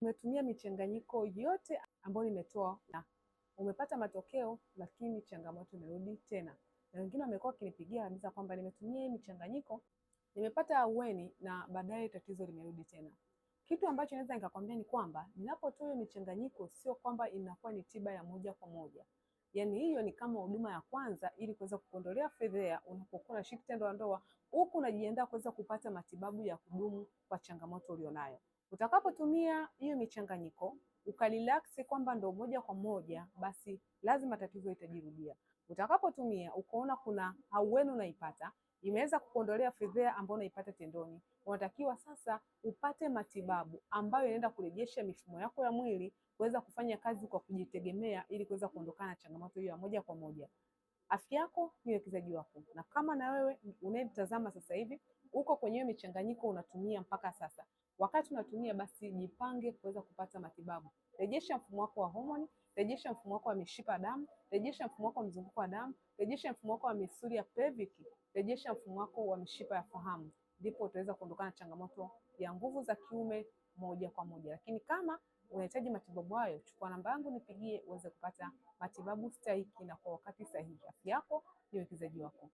Umetumia michanganyiko yote ambayo nimetoa na umepata matokeo, lakini changamoto imerudi tena. Na wengine wamekuwa wakinipigia kabisa kwamba nimetumia hii michanganyiko, nimepata ahueni na baadaye tatizo limerudi tena. Kitu ambacho naweza nikakwambia ni kwamba ninapotoa hiyo michanganyiko sio kwamba inakuwa ni tiba ya moja kwa moja. Yaani hiyo ni kama huduma ya kwanza ili kuweza kukuondolea fedheha unapokuwa unashiriki tendo la ndoa, huku unajiandaa kuweza kupata matibabu ya kudumu kwa changamoto ulionayo. Utakapotumia hiyo michanganyiko ukarelax kwamba ndo moja kwa moja, basi lazima tatizo litajirudia. Utakapotumia ukaona kuna ahueni unaipata, imeweza kukuondolea fedheha ambayo unaipata tendoni, unatakiwa sasa upate matibabu ambayo inaenda kurejesha mifumo yako ya mwili kuweza kufanya kazi kwa kujitegemea ili kuweza kuondokana na changamoto hiyo ya moja kwa moja. Afya yako ni uwekezaji wako, na kama na wewe unayetazama sasa hivi uko kwenye hiyo michanganyiko unatumia mpaka sasa, wakati unatumia basi jipange kuweza kupata matibabu. Rejesha mfumo wako wa homoni, rejesha mfumo wako wa mishipa ya damu, rejesha mfumo wako wa mzunguko wa damu, rejesha mfumo wako wa misuli ya pelvic, rejesha mfumo wako wa mishipa ya fahamu, ndipo utaweza kuondokana na changamoto ya nguvu za kiume moja kwa moja. Lakini kama unahitaji matibabu hayo, chukua namba yangu nipigie uweze kupata matibabu stahiki na kwa wakati sahihi. Afya yako ni uwekezaji wako.